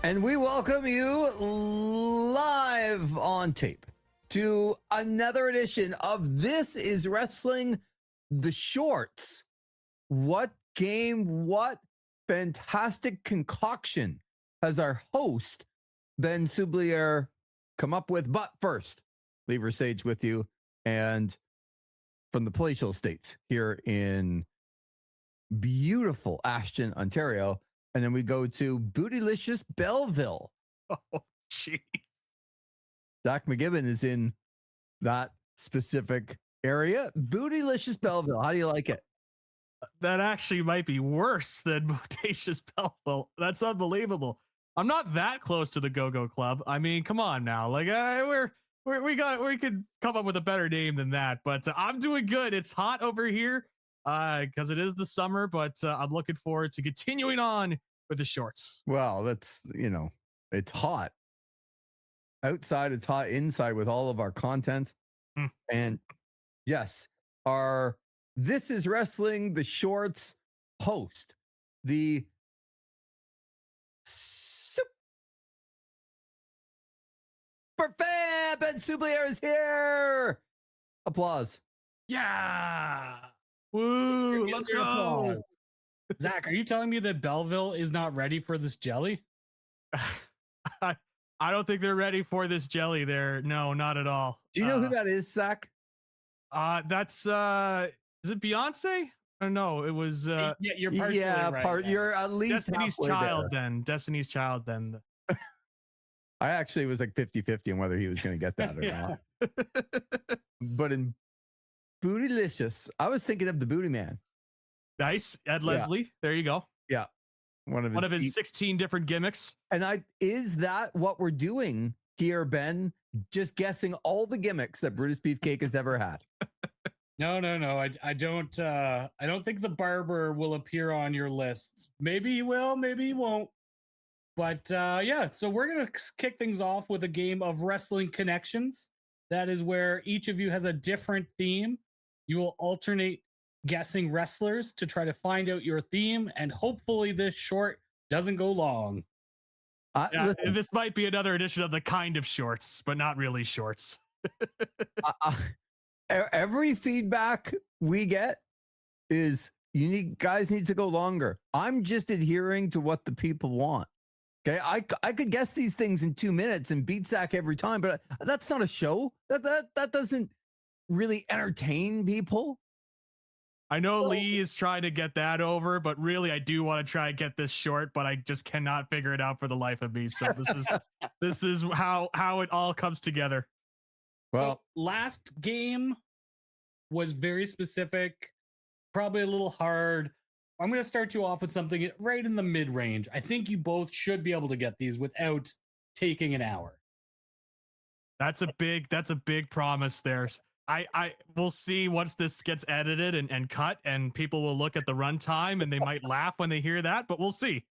And we welcome you live on tape to another edition of This is Wrestling, the Shorts. What game, what fantastic concoction has our host, Ben Soubliere, come up with? But first, leave Versage with you, and from the palatial estates here in beautiful Ashton, Ontario. And then we go to Bootylicious Belleville. Oh, jeez. Zach McGibbon is in that specific area. Bootylicious Belleville. How do you like it? That actually might be worse than Bodacious Belleville. That's unbelievable. I'm not that close to the Go-Go Club. I mean, come on now. Like, we could come up with a better name than that. But I'm doing good. It's hot over here because it is the summer. But I'm looking forward to continuing on with the shorts. Well, that's, it's hot. Outside, it's hot. Inside with all of our content. And yes, our This is Wrestling, the Shorts host, the super fan Ben Soubliere is here. Applause. Yeah. Woo. Let's go. Zach, are you telling me that Belleville is not ready for this jelly? I don't think they're ready for this jelly there. No, not at all. Do you know who that is, Zach? That's is it Beyonce? Or no, it was Yeah, you're partially right. You're at least Destiny's Child then. Destiny's Child then. I actually was like 50-50 on whether he was going to get that or not. But in Bootylicious, I was thinking of the Booty Man. Nice. Ed Leslie. There you go. Yeah. One of his 16 different gimmicks. And is that what we're doing here, Ben? Just guessing all the gimmicks that Brutus Beefcake has ever had. No. I don't think the barber will appear on your lists. Maybe he will, maybe he won't. But yeah, so we're going to kick things off with a game of Wrestling Connections. That is where each of you has a different theme. You will alternate guessing wrestlers to try to find out your theme, and hopefully this short doesn't go long. This might be another edition of the kind of shorts, but not really shorts. Every feedback we get is guys need to go longer. I'm just adhering to what the people want. Okay, I could guess these things in 2 minutes and beat Zach every time, but that's not a show. That doesn't really entertain people. I know Lee is trying to get that over, but really I do want to try and get this short, but I just cannot figure it out for the life of me. So this is how it all comes together. Well, so last game was very specific, probably a little hard. I'm going to start you off with something right in the mid-range. I think you both should be able to get these without taking an hour. That's a big promise there. I will see once this gets edited and cut, and people will look at the runtime and they might laugh when they hear that, but we'll see.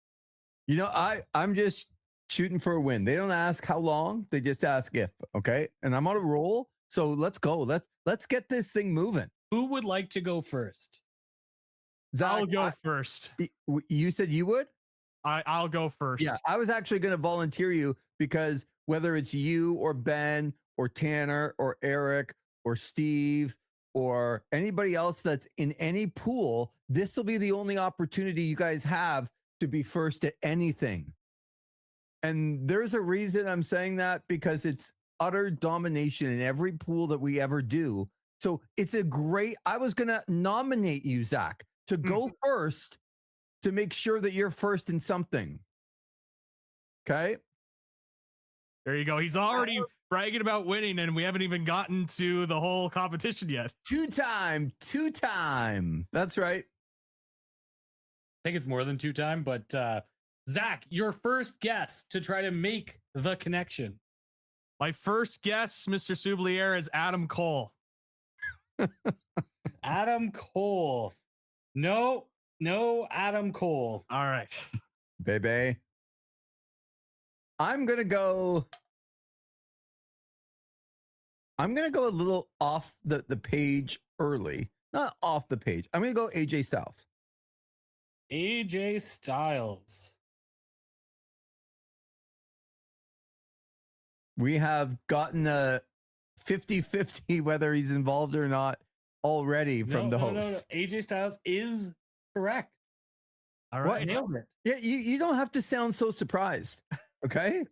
I'm just shooting for a win. They don't ask how long, they just ask if. Okay, and I'm on a roll, so let's go. Let's get this thing moving. Who would like to go first? Zach, I'll go first. You said you would? I'll go first. Yeah, I was actually going to volunteer you because whether it's you or Ben or Tanner or Eric or Steve or anybody else that's in any pool, this will be the only opportunity you guys have to be first at anything. And there's a reason I'm saying that, because it's utter domination in every pool that we ever do. So it's I was going to nominate you, Zach, to go first to make sure that you're first in something. Okay. There you go. He's already bragging about winning, and we haven't even gotten to the whole competition yet. Two-time. That's right. I think it's more than 2-time, but Zach, your first guess to try to make the connection. My first guess, Mr. Soubliere, is Adam Cole. Adam Cole. No, Adam Cole. All right. Baby. I'm going to go a little off the page early. Not off the page. I'm going to go AJ Styles. AJ Styles. We have gotten a 50-50 whether he's involved or not already from the host. No. AJ Styles is correct. All What? right. Nailed it. Yeah, you don't have to sound so surprised. Okay.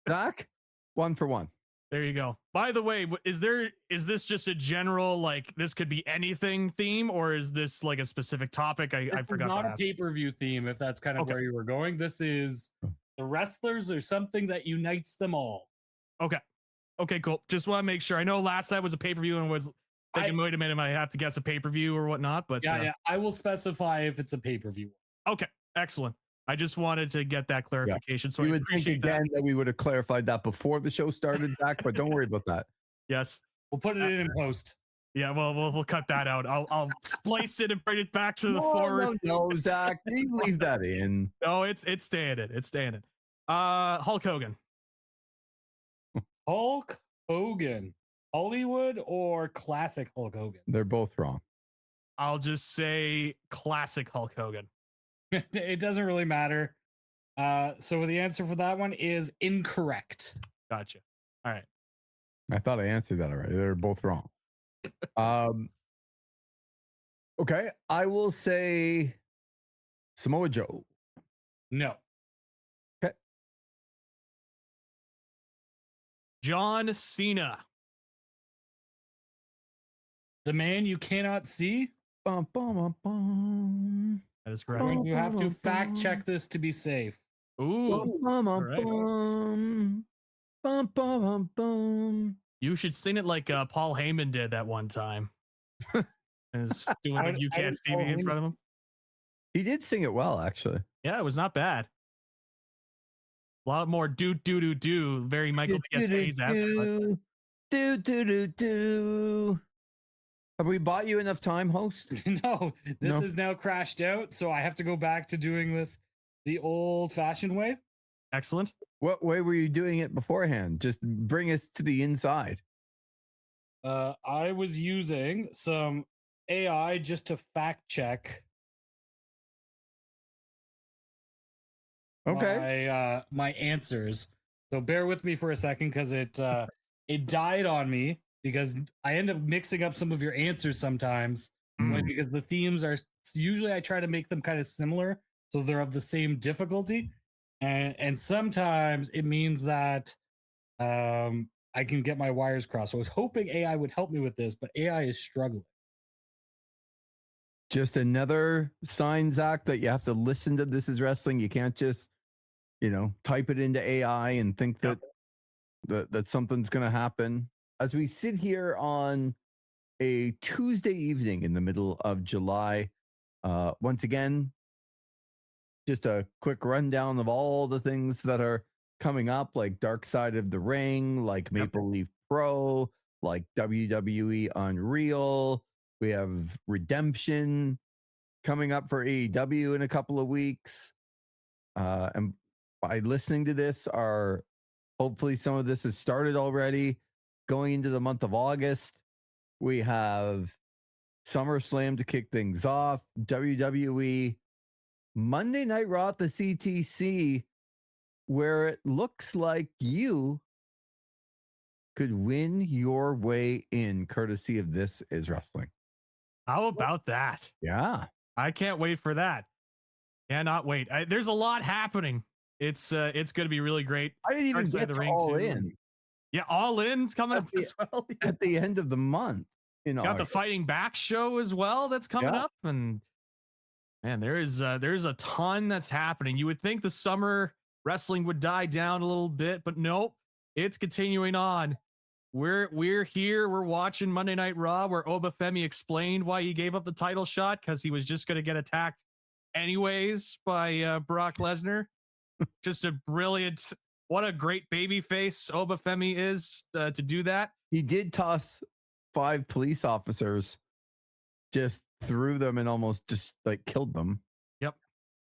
Zach, 1 for 1. There you go. By the way, is this just a general, like, this could be anything theme, or is this like a specific topic? I forgot Not to a ask. pay-per-view theme, if that's kind of Okay. where you were going. This is the wrestlers or something that unites them all. Okay, cool. Just want to make sure. I know last night was a pay-per-view and was thinking, wait a minute, I have to guess a pay-per-view or whatnot, but Yeah. I will specify if it's a pay-per-view. Okay, excellent. I just wanted to get that clarification. So You I would think appreciate again that we would have clarified that before the show started, Zach, but don't worry about that. Yes. We'll put it in post. Yeah, well, we'll cut that out. I'll splice it and bring it back to the forward. No, Zach, you leave that in. No, it's staying in. It's staying in. Hulk Hogan. Hulk Hogan. Hollywood or classic Hulk Hogan? They're both wrong. I'll just say classic Hulk Hogan. It doesn't really matter. So the answer for that one is incorrect. Gotcha. All right. I thought I answered that already. They're both wrong. Okay, I will say Samoa Joe. No. Okay. John Cena. The man you cannot see? Bum, bum, bum, bum. That is correct. You have to fact check this to be safe. Ooh. Bum, bum, right. bum. Bum, bum, bum, bum. You should sing it like Paul Heyman did that one time. Is doing the You Can't See Me in front of him. He did sing it well, actually. Yeah, it was not bad. A lot more do. Very Michael P.S. Hayes-esque. Do. Have we bought you enough time, host? No, this is now crashed out, so I have to go back to doing this the old-fashioned way. Excellent. What way were you doing it beforehand? Just bring us to the inside. I was using some AI just to fact check. Okay. My answers. So bear with me for a second because it died on me because I end up mixing up some of your answers sometimes because the themes are usually I try to make them kind of similar so they're of the same difficulty, and sometimes it means that I can get my wires crossed. So I was hoping AI would help me with this, but AI is struggling. Just another sign, Zach, that you have to listen to This Is Wrestling. You can't just, type it into AI and think that something's going to happen. As we sit here on a Tuesday evening in the middle of July, once again, just a quick rundown of all the things that are coming up, like Dark Side of the Ring, like Maple Leaf Pro, like WWE Unreal. We have Redemption coming up for AEW in a couple of weeks. And by listening to this, hopefully some of this has started already. Going into the month of August, we have SummerSlam to kick things off, WWE, Monday Night Raw at the CTC, where it looks like you could win your way in courtesy of This Is Wrestling. How about that? Yeah. I can't wait for that. Cannot wait. There's a lot happening. It's going to be really great. I didn't even get to All In. Yeah, All In's coming up as well. At the end of the month. Got the Fighting Back show as well that's coming up. And man, there's a ton that's happening. You would think the summer wrestling would die down a little bit, but nope, it's continuing on. We're here. We're watching Monday Night Raw, where Obafemi explained why he gave up the title shot because he was just going to get attacked anyways by Brock Lesnar. Just a brilliant, what a great baby face Obafemi is to do that. He did toss 5 police officers, just threw them and almost just like killed them. Yep.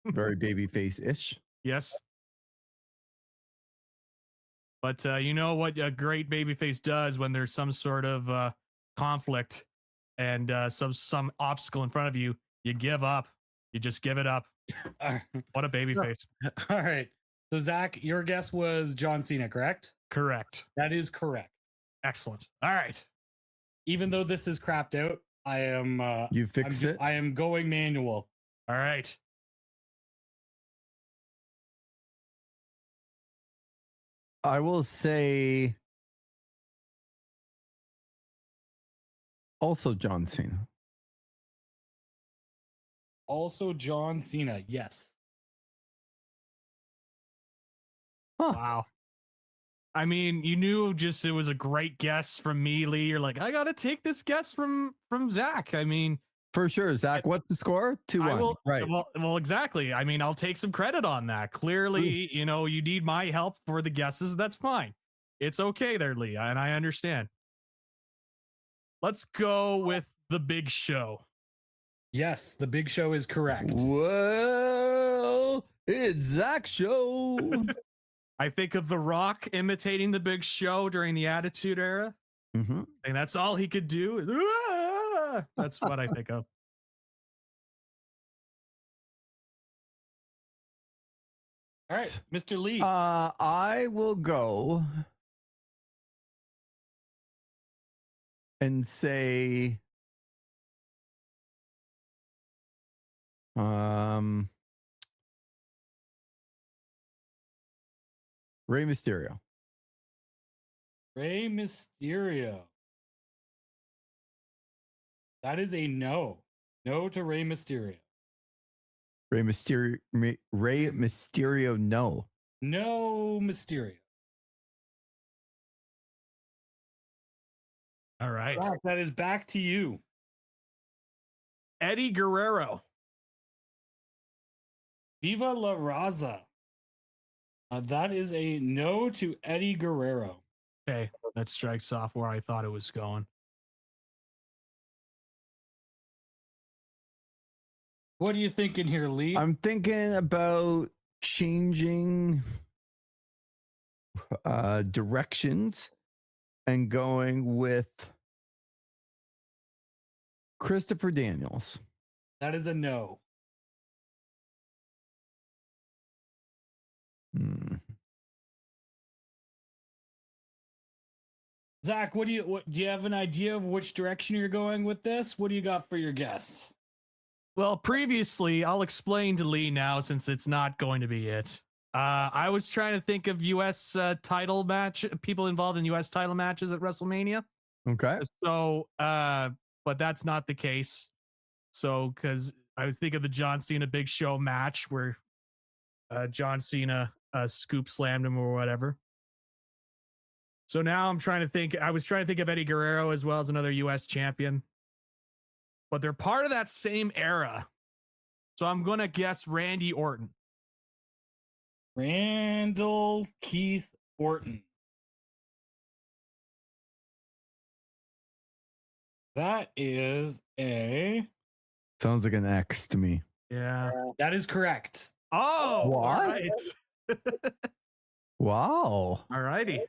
Very baby face-ish. Yes. But you know what a great babyface does when there's some sort of conflict and some obstacle in front of you, you give up. You just give it up. What a babyface. All right. So, Zach, your guess was John Cena, correct? correct. That is correct. Excellent. All right. Even though this is crapped out, I am. You fixed it? I am going manual. All right. I will say also John Cena. Also, John Cena. Yes. Huh. Wow. I mean, you knew just it was a great guess from me, Lee. You're like, I gotta take this guess from Zach. I mean, For sure. Zach, what's the score? 2-1. Right. Well, exactly. I mean, I'll take some credit on that. Clearly, you know, you need my help for the guesses. That's fine. It's okay there, Lee, and I understand. Let's go with the Big Show. Yes, the Big Show is correct. Well, it's Zach's show. I think of The Rock imitating the Big Show during the Attitude Era. Mm-hmm. And that's all he could do. That's what I think of. All right, Mr. Lee. I will go and say Rey Mysterio. Rey Mysterio. That is a no. No to Rey Mysterio. Rey Mysterio, no. No Mysterio. All right. Zach, that is back to you. Eddie Guerrero. Viva La Raza. That is a no to Eddie Guerrero. Okay, that strikes off where I thought it was going. What are you thinking here, Lee? I'm thinking about changing directions and going with Christopher Daniels. That is a no. Zach, do you have an idea of which direction you're going with this? What do you got for your guess? Well, previously, I'll explain to Lee now since it's not going to be it. I was trying to think of U.S. Title match, people involved in U.S. title matches at WrestleMania. Okay. So, but that's not the case. So, because I was thinking of the John Cena Big Show match where John Cena scoop slammed him or whatever. So now I'm trying to think. I was trying to think of Eddie Guerrero as well as another U.S. champion. But they're part of that same era. So I'm going to guess Randy Orton. Randall Keith Orton. That is a... Sounds like an X to me. Yeah. That is correct. Oh, What? all right. Wow. All righty.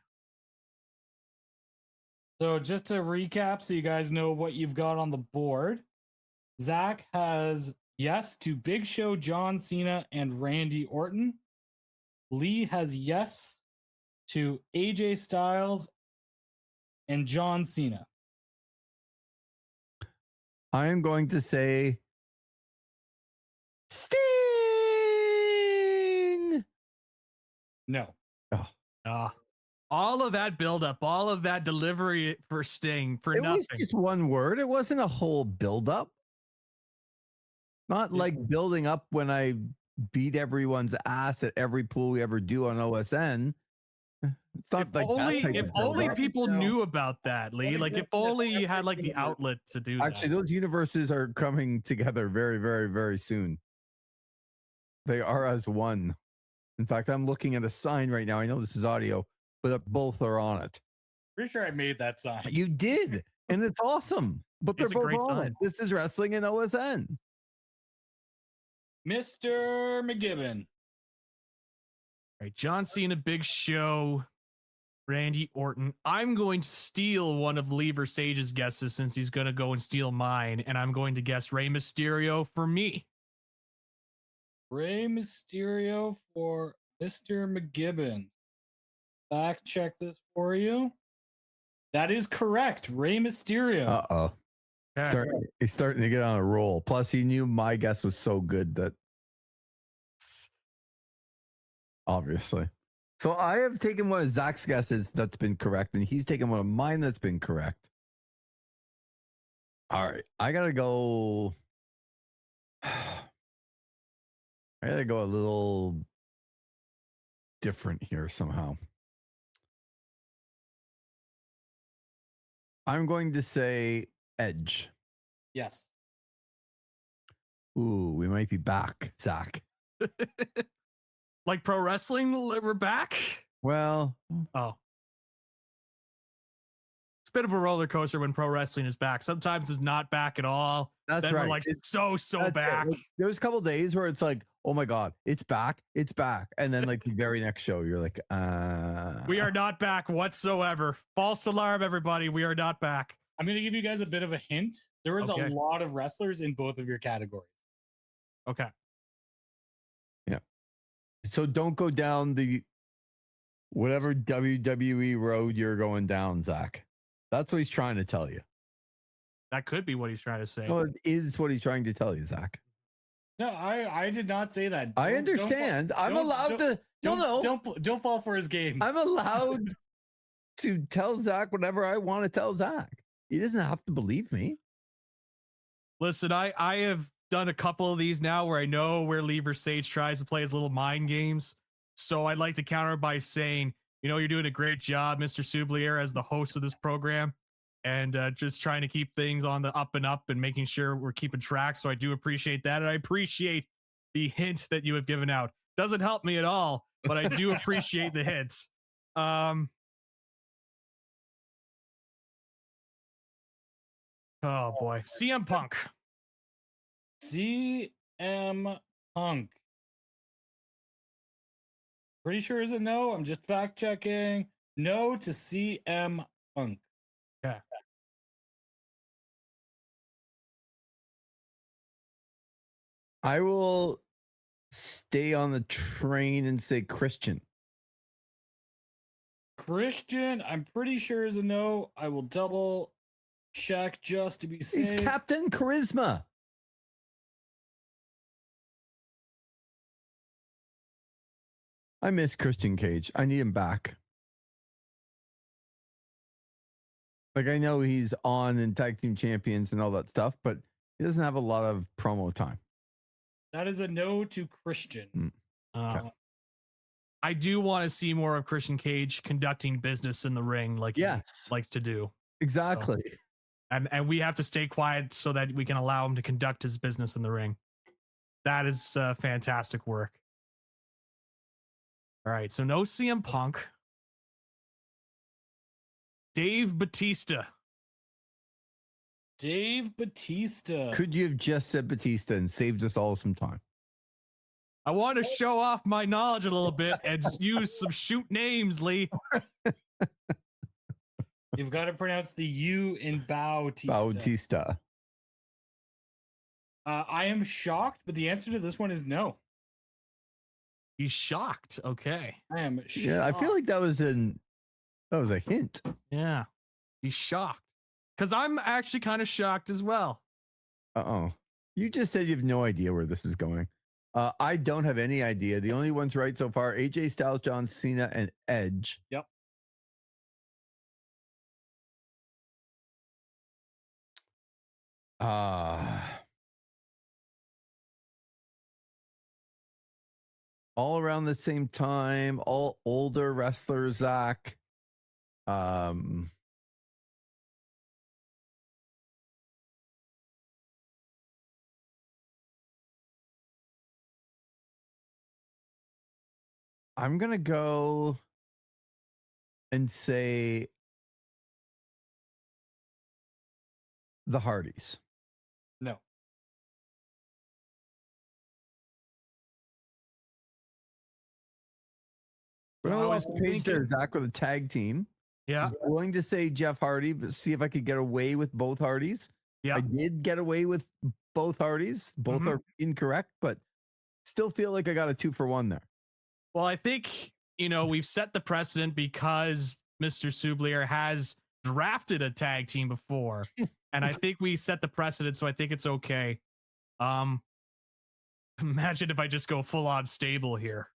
So just to recap, so you guys know what you've got on the board, Zach has yes to Big Show, John Cena, and Randy Orton. Lee has yes to AJ Styles and John Cena. I am going to say Sting. No. All of that buildup, all of that delivery for Sting for It nothing. was just one word. It wasn't a whole buildup. Not like building up when I beat everyone's ass at every pool we ever do on OSN. It's not If like only, that type if of only buildup. people knew about that, Lee. Like if only you had like the outlet to do Actually, that. those universes are coming together very, very, very soon. They are as one. In fact, I'm looking at a sign right now. I know this is audio, but both are on it. Pretty sure I made that sign. You did, and it's awesome. But they're It's a both great on sign. it. This is wrestling in OSN. Mr. McGibbon. All right, John Cena, Big Show, Randy Orton. I'm going to steal one of Lee Versage's guesses since he's going to go and steal mine, and I'm going to guess Rey Mysterio for me. Rey Mysterio for Mr. McGibbon. fact check this for you. That is correct. Rey Mysterio. Uh-oh. Okay. He's starting to get on a roll. Plus, he knew my guess was so good that obviously. So I have taken one of Zach's guesses that's been correct, and he's taken one of mine that's been correct. All right. I gotta go a little different here somehow. I'm going to say Edge. Yes. Ooh, we might be back, Zach. Like pro wrestling, we're back. Well, Oh, it's a bit of a roller coaster when pro wrestling is back. Sometimes it's not back at all. that's Then right. we're like It's- so that's it. back. Like, there was a couple days where it's like, oh my God, it's back. And then like the very next show, you're like, We are not back whatsoever. False alarm, everybody. We are not back. I'm going to give you guys a bit of a hint. There is Okay. a lot of wrestlers in both of your categories. Okay. So don't go down the whatever WWE road you're going down, Zach. That's what he's trying to tell you. That could be what he's trying to say. No, it is what he's trying to tell you, Zach. No, I did not say that. I understand. I'm allowed to. No. Don't fall for his games. I'm allowed to tell Zach whatever I want to tell Zach. He doesn't have to believe me. Listen, I have done a couple of these now where I know where Lee Versage tries to play his little mind games. So I'd like to counter by saying, you're doing a great job, Mr. Soubliere, as the host of this program, and just trying to keep things on the up and up and making sure we're keeping track. So I do appreciate that. And I appreciate the hint that you have given out. Doesn't help me at all, but I do appreciate the hints. Oh boy. CM Punk. CM Punk. Pretty sure is a no. I'm just fact checking. No to CM Punk. Okay. I will stay on the train and say Christian. Christian, I'm pretty sure is a no. I will double check just to be safe. He's Captain Charisma. I miss Christian Cage. I need him back. Like, I know he's on in Tag Team Champions and all that stuff, but he doesn't have a lot of promo time. That is a no to Christian. Okay. I do want to see more of Christian Cage conducting business in the ring like he likes to do. Exactly. So, and we have to stay quiet so that we can allow him to conduct his business in the ring. That is fantastic work. All right, so no CM Punk. Dave Batista. Dave Batista. Could you have just said Batista and saved us all some time? I want to show off my knowledge a little bit and use some shoot names, Lee. You've got to pronounce the U in Bautista. Bautista. I am shocked, but the answer to this one is no. He's shocked. Okay. I am shocked. Yeah, I feel like that was a hint. Yeah. He's shocked. Because I'm actually kind of shocked as well. Uh-oh. You just said you have no idea where this is going. I don't have any idea. The only ones right so far, AJ Styles, John Cena, and Edge. Yep. All around the same time, all older wrestlers, Zach. I'm going to go and say the Hardys. No. We're I going was off the page there, thinking- Zach, with a tag team. Yeah. I was going to say Jeff Hardy, but see if I could get away with both Hardys. Yeah. I did get away with both Hardys. Both are incorrect, but still feel like I got a 2-for-1 there. Well, I think we've set the precedent because Mr. Soubliere has drafted a tag team before. And I think we set the precedent, so I think it's okay. Imagine if I just go full on stable here.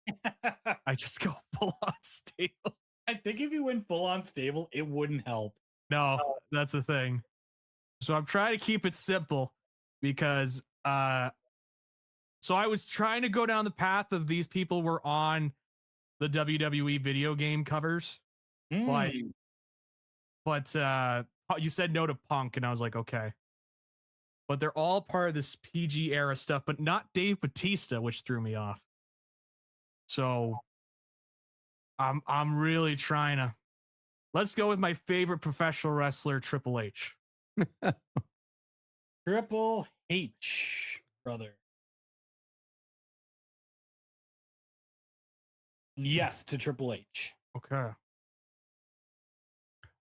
I just go full on stable. I think if you went full on stable, it wouldn't help. No, that's the thing. So I'm trying to keep it simple because so I was trying to go down the path of these people were on the WWE video game covers. But you said no to Punk, and I was like, okay. But they're all part of this PG era stuff, but not Dave Bautista, which threw me off. So I'm really trying to. Let's go with my favorite professional wrestler, Triple H. Triple H, brother. Yes to Triple H. Okay.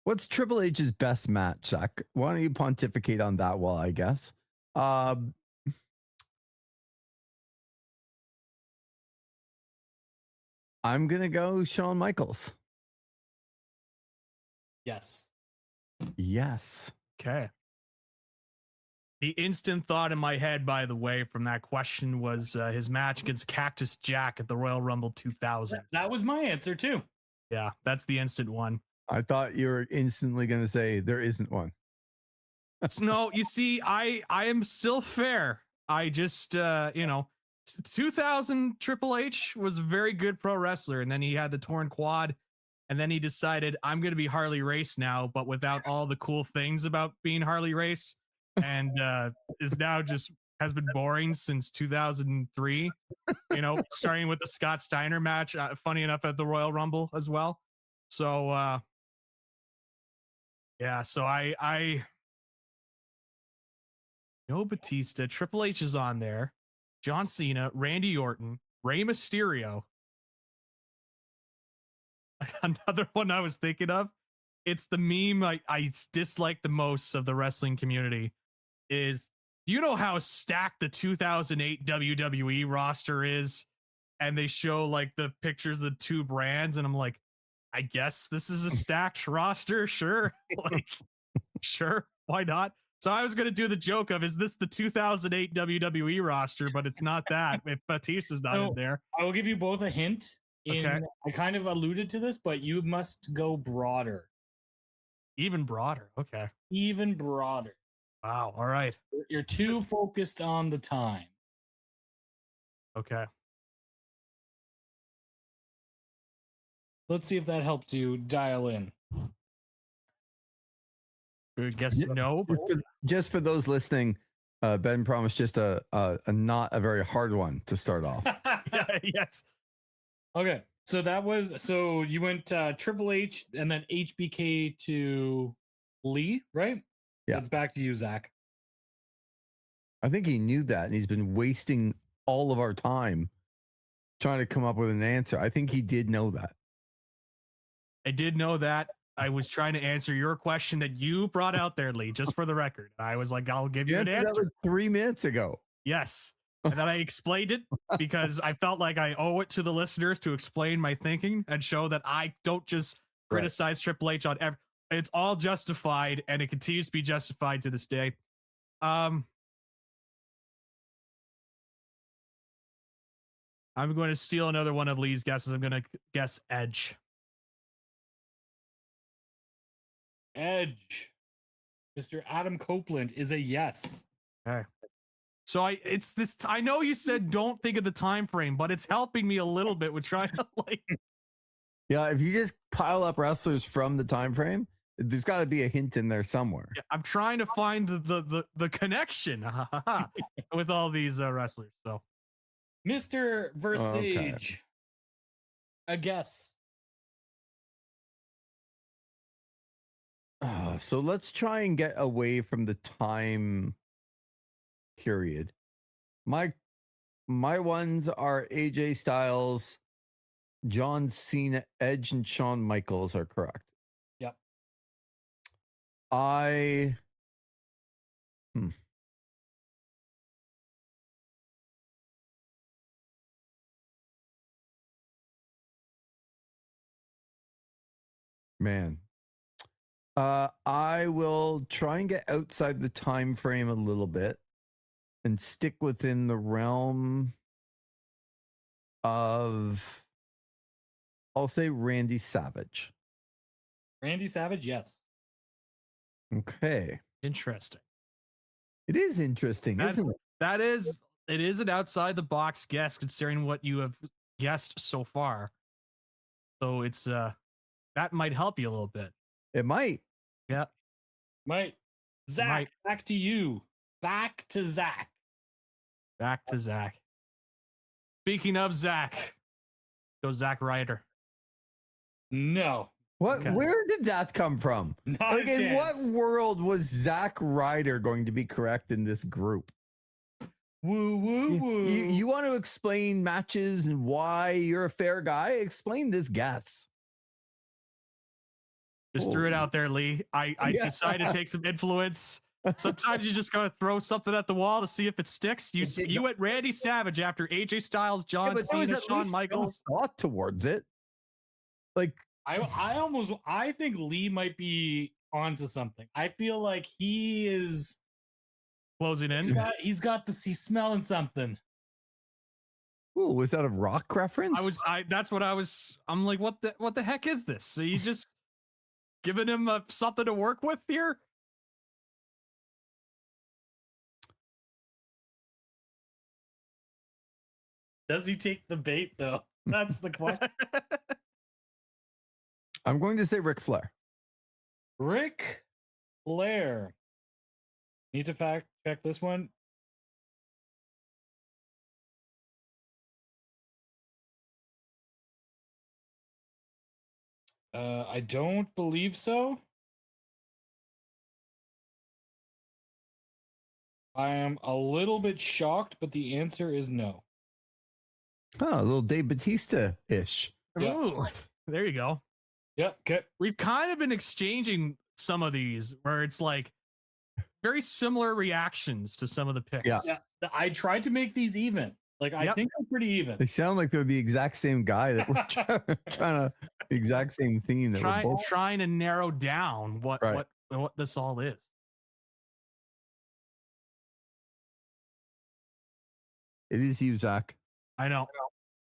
What's Triple H's best match, Zach? Why don't you pontificate on that while I guess? I'm gonna go Shawn Michaels. Yes. Yes. Okay. The instant thought in my head, by the way, from that question was his match against Cactus Jack at the Royal Rumble 2000. That was my answer too. Yeah, that's the instant one. I thought you were instantly going to say there isn't one. No, you see, I am still fair. I just, 2000 Triple H was a very good pro wrestler, and then he had the torn quad, and then he decided, I'm going to be Harley Race now, but without all the cool things about being Harley Race, and is now just has been boring since 2003, starting with the Scott Steiner match, funny enough, at the Royal Rumble as well. So, yeah, so I no Batista, Triple H is on there, John Cena, Randy Orton, Rey Mysterio. Another one I was thinking of, it's the meme I dislike the most of the wrestling community is, do you know how stacked the 2008 WWE roster is? And they show like the pictures of the two brands, and I'm like, I guess this is a stacked roster. Sure. Like, sure. Why not? So I was going to do the joke of, is this the 2008 WWE roster? But it's not that if Batista's not in there. I will give you both a hint. Okay. I kind of alluded to this, but you must go broader. Even broader. Okay. Even broader. Wow. All right. You're too focused on the time. Okay. Let's see if that helps you dial in. Good guess. No. Just for those listening, Ben promised just a not a very hard one to start off. Yes. Okay. So you went Triple H and then HBK to Lee, right? Yeah. It's back to you, Zach. I think he knew that, and he's been wasting all of our time trying to come up with an answer. I think he did know that. I did know that. I was trying to answer your question that you brought out there, Lee, just for the record. I was like, I'll give you an answer. Like 3 minutes ago. Yes. And then I explained it because I felt like I owe it to the listeners to explain my thinking and show that I don't just criticize Triple H on every. It's all justified, and it continues to be justified to this day. I'm going to steal another one of Lee's guesses. I'm going to guess Edge. Edge. Mr. Adam Copeland is a yes. Okay. So I know you said don't think of the time frame, but it's helping me a little bit with trying to like. Yeah, if you just pile up wrestlers from the time frame, there's got to be a hint in there somewhere. Yeah, I'm trying to find the connection with all these wrestlers. So, Mr. Versage, a guess. So let's try and get away from the time period. My ones are AJ Styles, John Cena, Edge, and Shawn Michaels are correct. Yep. Man. I will try and get outside the time frame a little bit and stick within the realm of, I'll say, Randy Savage. Randy Savage, yes. Okay. Interesting. It is interesting, isn't it? It is an outside the box guess considering what you have guessed so far. So it's that might help you a little bit. It might. Yeah. Might. Zach, Might. back to you. Back to Zach. Back to Zach. Speaking of Zach, go Zach Ryder. No. What? Okay. Where did that come from? Not Like, a in what chance. world was Zach Ryder going to be correct in this group? Woo, woo, woo. You want to explain matches and why you're a fair guy? Explain this guess. Just threw it out there, Lee. I Yeah. decided to take some influence. Sometimes you just gotta throw something at the wall to see if it sticks. You went Randy Savage after AJ Styles, John but there was Cena, at Shawn least some Michaels. thought towards it. Like, I think Lee might be onto something. I feel like he is Closing in. he's smelling something. ooh, was that a rock reference? That's what I was. I'm like, what the heck is this? So you just giving him something to work with here? Does he take the bait though? That's the question. I'm going to say Ric Flair. Ric Flair. Need to fact check this one. I don't believe so. I am a little bit shocked, but the answer is no. Oh, a little Dave Batista-ish. Yeah. Ooh, there you go. Yep. Okay. We've kind of been exchanging some of these where it's like very similar reactions to some of the picks. Yeah. Yeah. I tried to make these even. Like, I think I'm pretty even. They sound like they're the exact same guy that we're trying to, the exact same theme that we're both. Trying to narrow down what this all is. It is you, Zach. I know.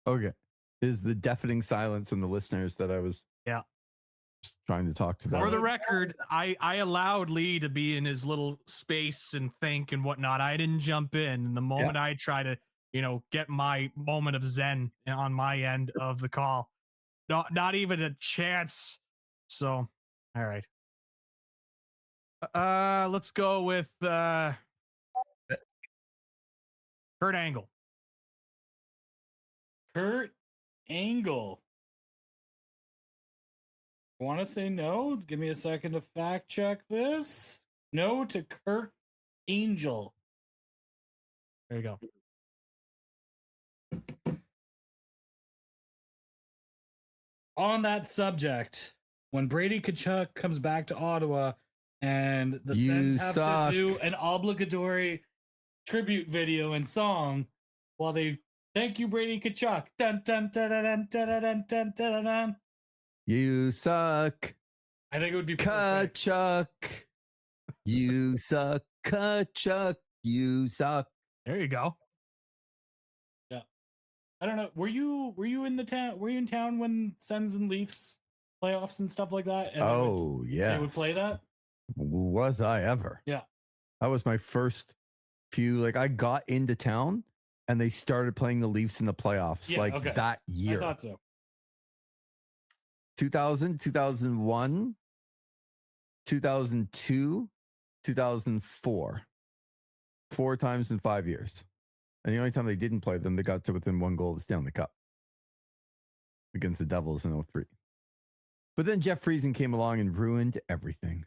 Okay. It is the deafening silence from the listeners that I was just trying to talk to them. For the record, I allowed Lee to be in his little space and think and whatnot. I didn't jump in. And the moment I try to, get my moment of zen on my end of the call, not even a chance. So, all right. Let's go with Kurt Angle. Kurt Angle. Want to say no? Give me a second to fact check this. No to Kurt Angel. There you go. On that subject, when Brady Tkachuk comes back to Ottawa and the Sens have to do an obligatory tribute video and song while they thank you, Brady Tkachuk. Dun, dun, dun, dun, dun, dun, dun, dun, dun. You suck. I think it would be perfect. Tkachuk. You suck. Tkachuk. You suck. There you go. Yeah. I don't know. Were you in the town? Were you in town when Sens and Leafs playoffs and stuff like that? And yeah. They would play that? Was I ever? Yeah. That was my first few. Like, I got into town and they started playing the Leafs in the playoffs that year. I thought so. 2000, 2001, 2002, 2004. 4 times in 5 years. And the only time they didn't play them, they got to within 1 goal of the Stanley Cup against the Devils in 2003. But then Jeff Friesen came along and ruined everything.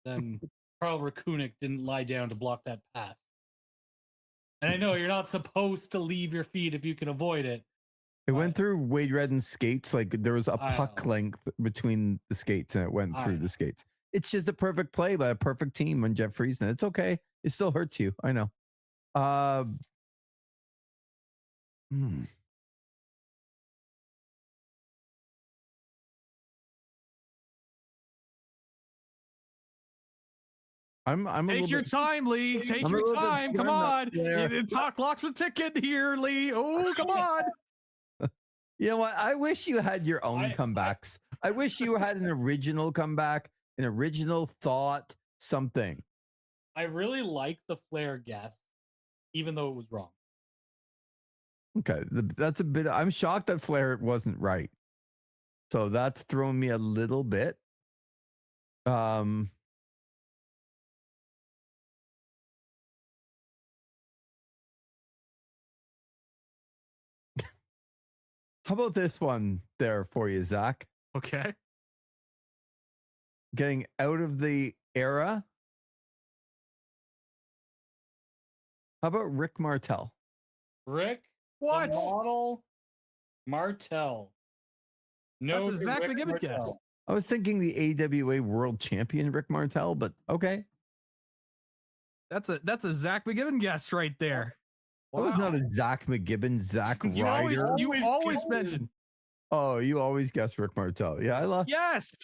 Then Carl Rakunik didn't lie down to block that pass. And I know you're not supposed to leave your feet if you can avoid it. It went through Wade Redden's skates. Like, there was a puck length between the skates and it went through the skates. It's just a perfect play by a perfect team on Jeff Friesen. It's okay. It still hurts you. I know. I'm a Take little your bit, time, Lee. Take I'm a your little bit time. Come scared on. up there. The clock's a ticking here, Lee. Oh, come on. You know what? I wish you had your own I- comebacks. I wish you had an original comeback, an original thought, something. I really like the Flair guess, even though it was wrong. Okay, that's a bit. I'm shocked that Flair wasn't right. So that's thrown me a little bit. How about this one there for you, Zach? Okay. Getting out of the era. How about Rick Martel? Rick, What? the model, Martel. No, That's a to Zach Rick McGibbon guess. Martel. I was thinking the AWA World Champion Rick Martel, but okay. That's a Zach McGibbon guess right there. That was not a Zach McGibbon, Zach You always, Ryder. you always guess- mention. Oh, you always guess Rick Martel. Yeah, I love Yes.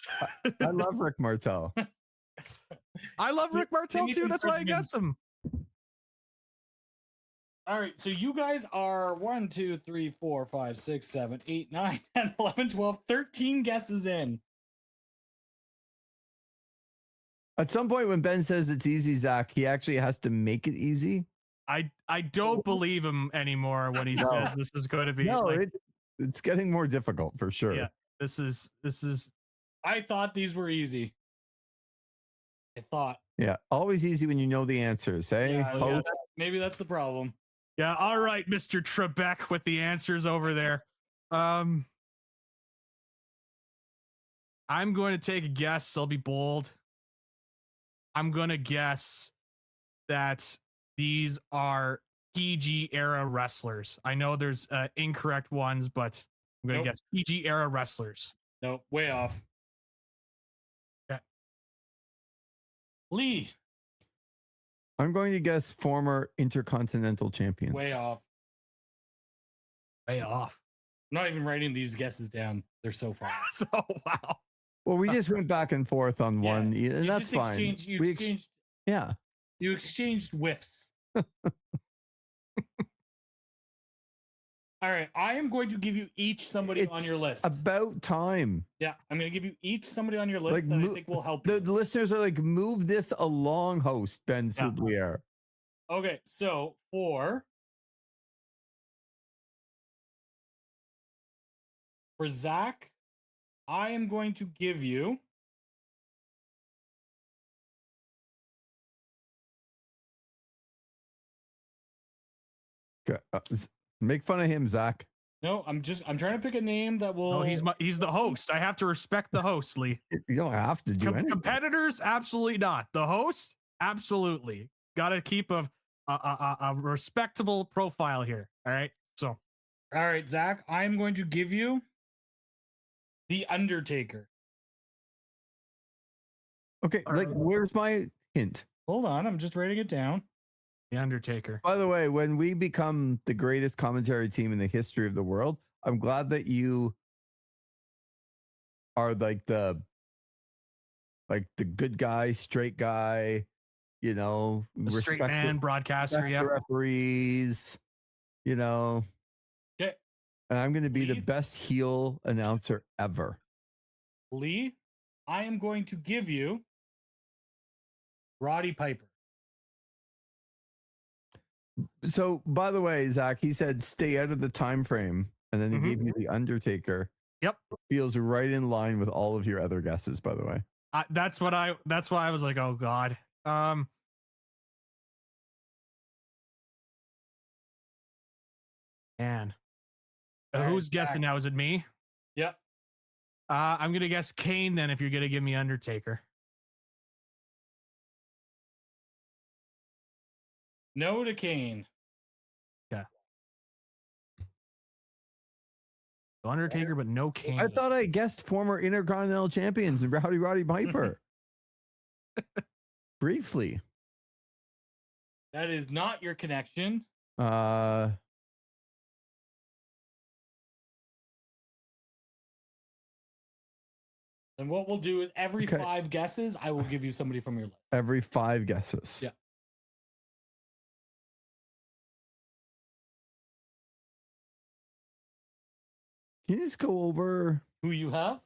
I love Rick Martel. I love Rick Martel Can you too. That's why I confirm guess him. All right, so you guys are 1, 2, 3, 4, 5, 6, 7, 8, 9, 10, 11, 12, 13 guesses in. At some point when Ben says it's easy, Zach, he actually has to make it easy. I don't believe him anymore when he No. says this is going to be No, like it's getting more difficult for sure. Yeah. this is I thought these were easy. I thought. Yeah, always easy when you know the answers. Hey, Yeah, host. maybe that's the problem. yeah, all right, Mr. Trebek with the answers over there. I'm going to take a guess. I'll be bold. I'm going to guess that these are PG era wrestlers. I know there's incorrect ones, but I'm going to Nope. guess PG era wrestlers. No, way off. Yeah. Lee, I'm going to guess former Intercontinental champions. way off. Way off. I'm not even writing these guesses down. They're so far. So, wow. Well, we just went back and forth on Yeah, one, and You that's just fine. you We exchanged, yeah. you exchanged whiffs. All right, I am going to give you each somebody on It's your list. About time. Yeah, I'm going to give you each somebody on your list Like, that I think will help The you. listeners are like, move this along, host Ben Yeah. Soubliere. Okay, so for Zach, I am going to give you Okay, make fun of him, Zach. no. I'm trying to pick a name that will. Oh, he's the host. I have to respect the host, Lee. You don't have to do anything. Competitors, absolutely not. The host, absolutely. Got to keep a respectable profile here. All right. So, All right, Zach, I'm going to give you The Undertaker. Okay, like, where's my hint? Hold on, I'm just writing it down. The Undertaker. By the way, when we become the greatest commentary team in the history of the world, I'm glad that you are like the good guy, straight guy, you know, The straight man broadcaster. respect Yeah. the referees, you know. Okay, And I'm going to be the Lee? best heel announcer ever. Lee, I am going to give you Roddy Piper. So, by the way, Zach, he said stay out of the time frame, and then he Mhm. gave me the Undertaker. Yep. Feels right in line with all of your other guesses, by the way. That's why I was like, oh God. Man. All right, Who's guessing Zach. now? Is it me? Yep. I'm gonna guess Kane then if you're gonna give me Undertaker. No to Kane. So Undertaker, but no Kane. I thought I guessed former Intercontinental champions and Roddy Piper. Briefly. That is not your connection. And what we'll do is every Okay. 5 guesses, I will give you somebody from your list. Every 5 guesses. Yeah. Can you just go over Who you have?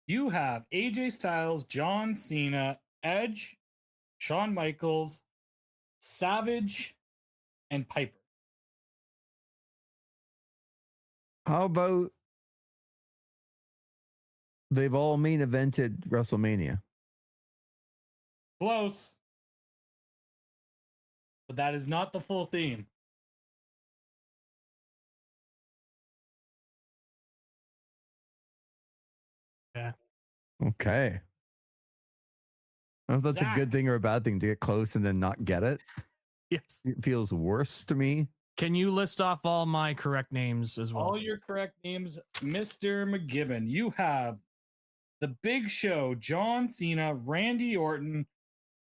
You have AJ Styles, John Cena, Edge, Shawn Michaels, Savage, and Piper. how about they've all main evented WrestleMania? Close. But that is not the full theme. Okay. I don't know if that's Zach. a good thing or a bad thing to get close and then not get it. Yes. It feels worse to me. Can you list off all my correct names as well? All your correct names, Mr. McGibbon. You have The Big Show, John Cena, Randy Orton,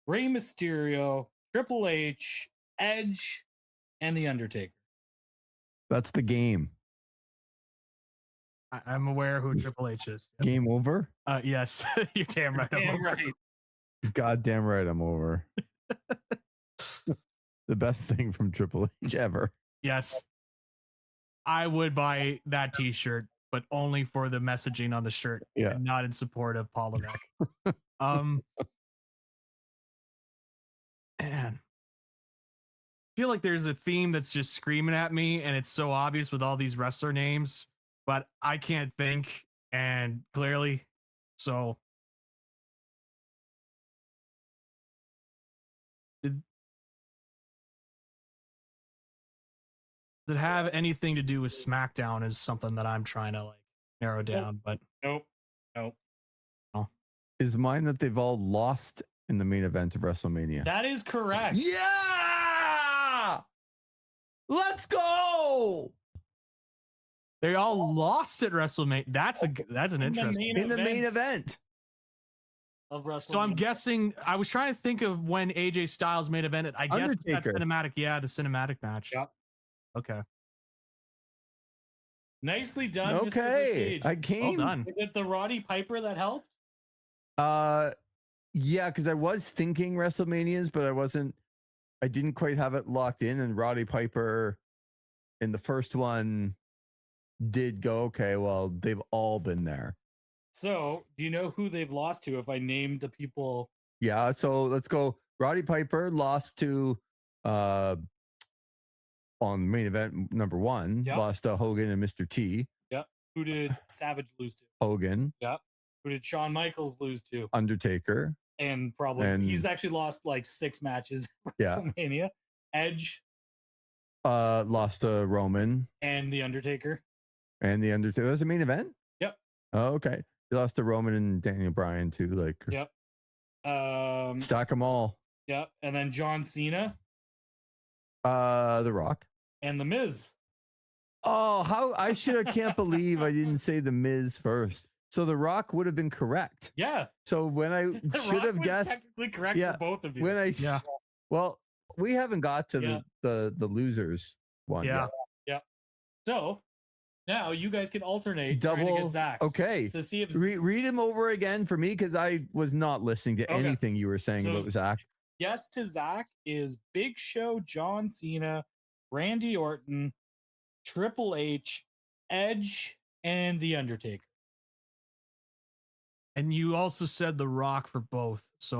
Rey Mysterio, Triple H, Edge, and The Undertaker. That's the game. I'm aware who Triple H is. Yes. Game over? Yes. You're damn right. I'm Damn over. right. Goddamn right, I'm over. The best thing from Triple H ever. Yes. I would buy that t-shirt, but only for the messaging on the shirt. Yeah. And not in support of Paul Levesque. Man. I feel like there's a theme that's just screaming at me, and it's so obvious with all these wrestler names, but I can't think, and clearly, so does it have anything to do with SmackDown is something that I'm trying to like narrow down, but Nope. Is mine that they've all lost in the main event of WrestleMania? That is correct. Yeah! Let's go! they all lost at WrestleMania. That's an In the interesting. main In the main event. of WrestleMania. So I'm guessing I was trying to think of when AJ Styles main evented. I guess it's that Undertaker. cinematic, the cinematic match. Yep. Okay. Nicely done, Mr. Okay. Versage. I Well came. done. Is it the Roddy Piper that helped? Yeah, because I was thinking WrestleManias, but I didn't quite have it locked in. And Roddy Piper in the first one did go, okay, well, they've all been there. So, do you know who they've lost to if I named the people? Yeah, so let's go. Roddy Piper lost to on main event number 1, Yep. lost to Hogan and Mr. T. Who did Savage lose to? Hogan, Who did Shawn Michaels lose to? Undertaker. And probably And- he's actually lost like 6 matches at Yeah. WrestleMania. Edge Lost to Roman and The Undertaker. and the Undertaker. That was the main event? Yep. Oh, okay. He lost to Roman and Daniel Bryan too. Like, Yep. stack them all. Yep. And then John Cena The Rock. and The Miz. Oh, how I can't believe I didn't say the Miz first. So the Rock would have been correct. Yeah. So when I The should Rock have was guessed, technically correct Yeah. for both of you. when I Yeah. well, we haven't got to Yeah. the losers one. Yeah. yet. So now you guys can alternate trying to Double. get Zach's Okay. to see if Read him over again for me because I was not listening to Okay. anything you were saying So- about Zach. yes to Zach is Big Show, John Cena, Randy Orton, Triple H, Edge, and The Undertaker. And you also said The Rock for both. So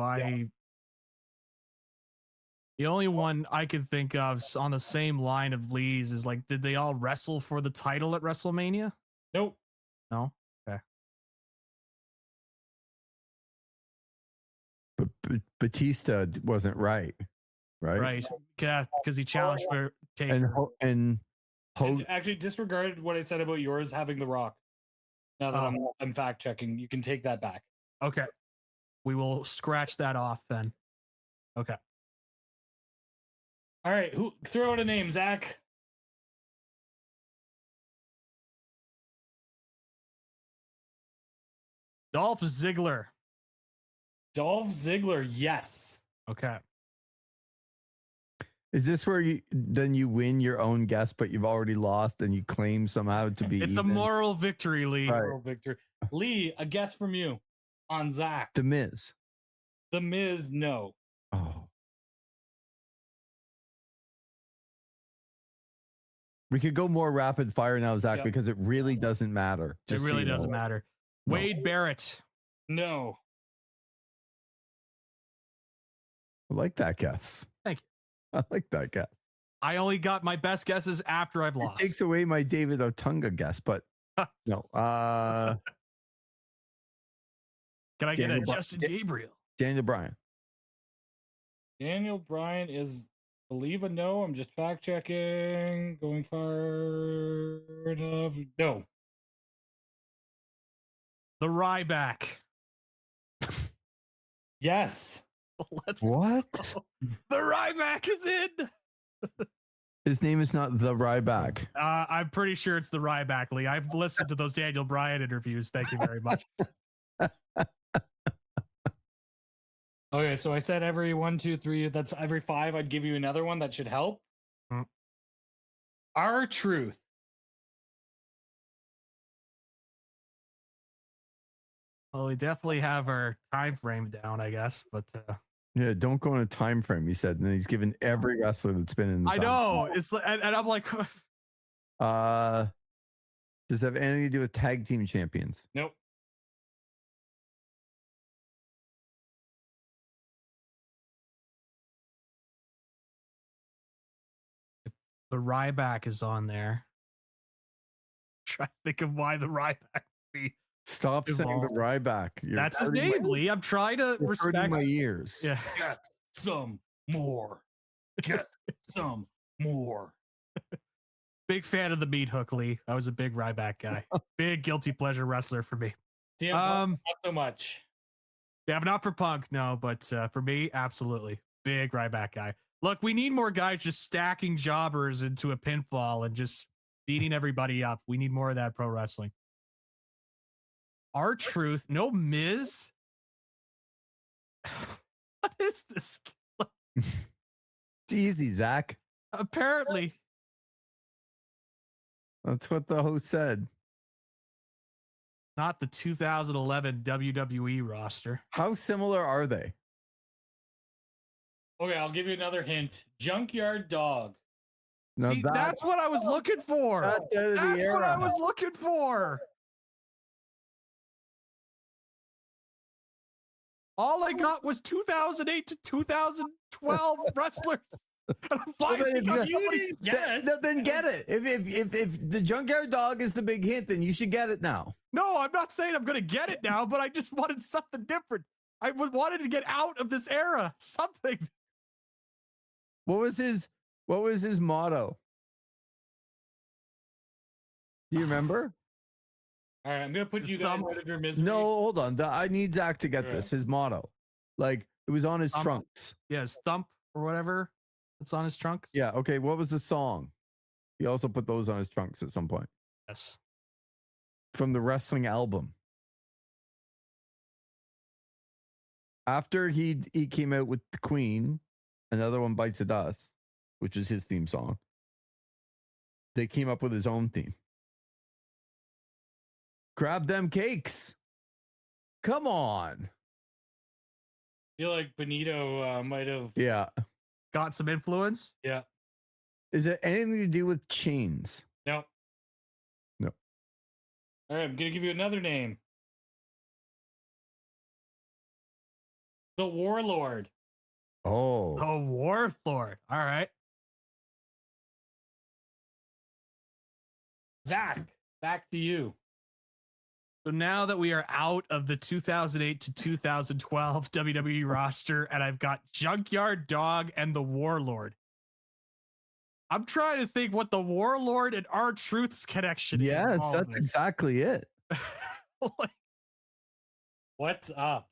the only one I could think of on the same line of Lee's is like, did they all wrestle for the title at WrestleMania? Nope. No. Okay. But Batista wasn't right. Right. Yeah, because he challenged for Taker. And And actually, disregarded what I said about yours having The Rock. Now that I'm fact checking, you can take that back. Okay. We will scratch that off then. Okay. All right, who throw out a name, Zach? Dolph Ziggler. Dolph Ziggler, yes. Okay. is this where you win your own guess, but you've already lost and you claim somehow to be It's a even? moral victory, Lee. Right. Moral victory. Lee, a guess from you on Zach. The Miz. The Miz, no. Oh. We could go more rapid fire now, Zach, Yep. because it really doesn't matter. It Just so really you know. doesn't matter. No. Wade Barrett. No. I like that guess. Thank you. I like that guess. I only got my best guesses after I've It lost. takes away my David Otunga guess, but no. Can I get Daniel a Bri- Justin Da- Gabriel? Daniel Bryan. Daniel Bryan is, believe a no. I'm just fact checking. Going far enough. No. The Ryback. Yes. Let's What? go. The Ryback is in. His name is not the Ryback. I'm pretty sure it's the Ryback, Lee. I've listened to those Daniel Bryan interviews. Thank you very much. Okay, so I said every 1, 2, 3. That's every 5. I'd give you another one that should help. Hmm. R-Truth. Well, we definitely have our time frame down, I guess. But Yeah, don't go on a time frame, he said. And then he's given every wrestler that's been in the I know it's and I'm like, does it have anything to do with tag team champions? Nope. the Ryback is on there. Try to think of why the Ryback would be. Stop saying the Evolved. Ryback. You're That's his hurting name, my- Lee. I'm trying to you're hurting respect. my ears. Yeah. Get some more. Get some more. Big fan of the meat hook, Lee. I was a big Ryback guy. Big guilty pleasure wrestler for me. CM Punk, not so much. Yeah, but not for Punk, no. But for me, absolutely. Big Ryback guy. Look, we need more guys just stacking jobbers into a pinfall and just beating everybody up. We need more of that pro wrestling. R-Truth, no Miz. What is this? It's easy, Zach. Apparently, That's what the host said. not the 2011 WWE roster. How similar are they? Okay, I'll give you another hint. Junkyard Dog. Now See, that's what I was looking for. that's out of the That's what I era. was looking for. All I got was 2008 to 2012 wrestlers. And I'm Well, then finding if out you- somebody- Yes. Then get it. If the Junkyard Dog is the big hint, then you should get it now. No, I'm not saying I'm going to get it now, but I just wanted something different. I wanted to get out of this era. Something. What was his motto? Do you remember? All right, I'm gonna put His you guys thumb- out of your misery. No, hold on. I need Zach to get Yeah. this. His motto. Like it was on his trunks. Yeah, Stump or whatever. It's on his trunk. Yeah, okay. What was the song? He also put those on his trunks at some point. Yes. From the wrestling album. After he came out with the Queen, Another One Bites the Dust, which is his theme song, they came up with his own theme. Grab them cakes. Come on. I feel like Benito might have. Yeah. Got some influence. Yeah. Is it anything to do with chains? No. No. All right, I'm gonna give you another name. The Warlord. Oh. Oh, Warlord. All right. Zach, back to you. So now that we are out of the 2008 to 2012 WWE roster, and I've got Junkyard Dog and the Warlord, I'm trying to think what the Warlord and R-Truth's connection is. Yes, in all that's this. exactly it. Like, What's up?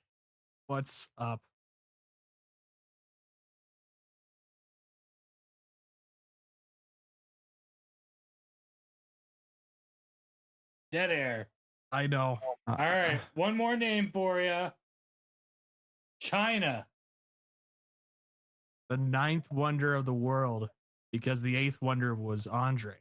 what's up? Dead air. I know. All right, one more name for you. China. The ninth wonder of the world, because the eighth wonder was Andre.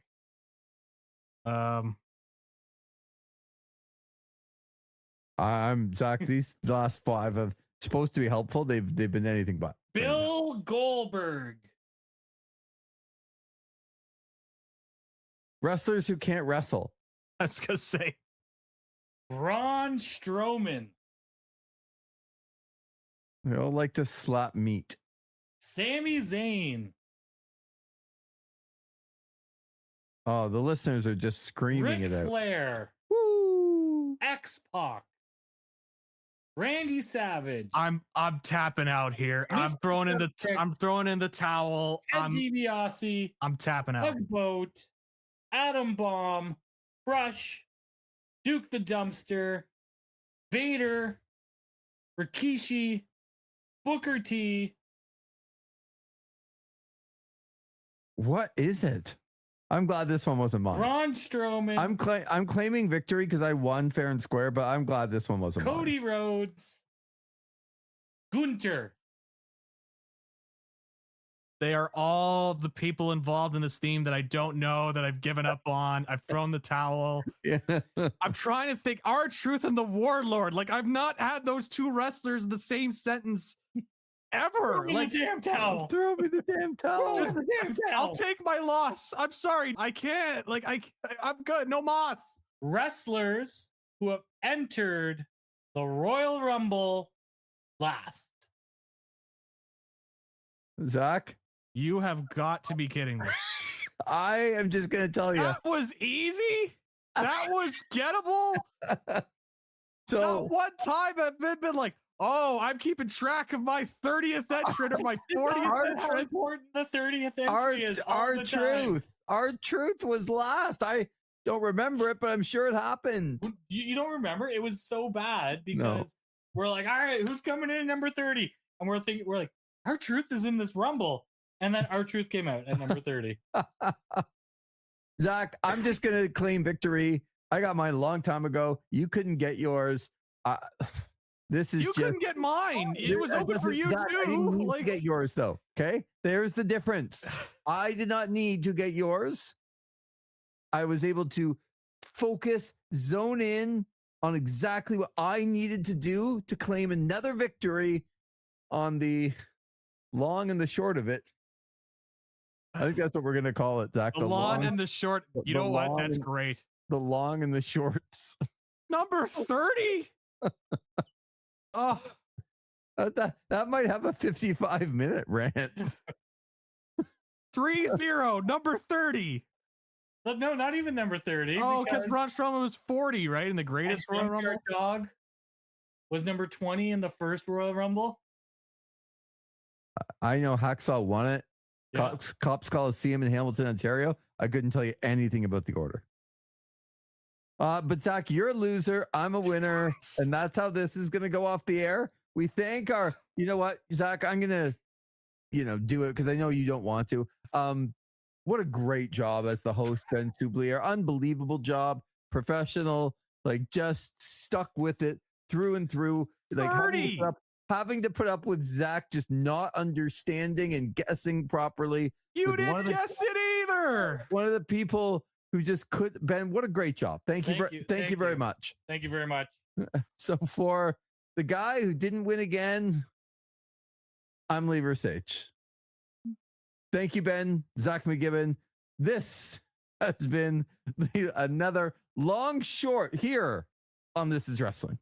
I'm Zach. These last 5 have supposed to be helpful. They've been anything but. Bill Goldberg. Wrestlers who can't wrestle. I was gonna say Braun Strowman. They all like to slap meat. Sami Zayn. Oh, the listeners are just screaming Ric it out. Flair. Woo! X-Pac. Randy Savage. I'm tapping out here. I'm Mr. throwing in the Perfect. I'm throwing in the towel. Ted DiBiase. I'm tapping out. Tugboat. Adam Bomb. Crush. Duke the Dumpster. Vader. Rikishi. Booker T. What is it? I'm glad this one wasn't mine. Braun Strowman. I'm claiming victory because I won fair and square, but I'm glad this one wasn't Cody Rhodes. Gunter. They are all the people involved in this theme that I don't know, that I've given up on. I've thrown the towel. mine. Yeah. I'm trying to think. R-Truth and the Warlord. Like, I've not had those two wrestlers in the same sentence ever. Throw me Like, the damn towel. Throw me the damn towel. Just the damn I'll towel. take my loss. I'm sorry. I can't. Like, I'm good. No moss. Wrestlers who have entered the Royal Rumble last. Zach, You have got to be kidding me. I am just going to tell you. That was easy. That was gettable. So Not one time have I been like, oh, I'm keeping track of my 30th entrant or my 40th How entrant. important the 30th entry is all our the time. truth. Our truth was last. I don't remember it, but I'm sure it happened. You don't remember? It was so bad because No. we're like, all right, who's coming in at number 30? And we're like, our truth is in this Rumble. And then our truth came out at number 30. Zach, I'm just going to claim victory. I got mine a long time ago. You couldn't get yours. This is You just, couldn't get mine. It was open for you Zach, I didn't too. need to Like, get yours though. Okay, there's the difference. I did not need to get yours. I was able to focus, zone in on exactly what I needed to do to claim another victory on the long and the short of it. I think that's what we're going to call it, Zach. the long and the short. You the know what? long That's and- great. the long and the shorts. Number 30. Oh, That might have a 55-minute rant. 3-0. Number 30. But no, not even number 30. Oh, because Braun Strowman was 40, right? In the greatest Royal Rumble. Junkyard Dog was number 20 in the first Royal Rumble. I know Hacksaw won it. Yeah. Cops Coliseum in Hamilton, Ontario. I couldn't tell you anything about the order. But Zach, you're a loser. I'm a winner. And that's how this is going to go off the air. We thank our, you know what, Zach, I'm going to, do it because I know you don't want to. What a great job as the host, Ben Soubliere. Unbelievable job. Professional, like just stuck with it through and through. Like 30. having to put up with Zach just not understanding and guessing properly. You With one didn't of the- guess it either. One of the people who just could, Ben, what a great job. Thank you Thank very you. much. Thank you very much. So for the guy who didn't win again, I'm Lee Versage. Thank you, Ben, Zach McGibbon. This has been another long short here on This Is Wrestling.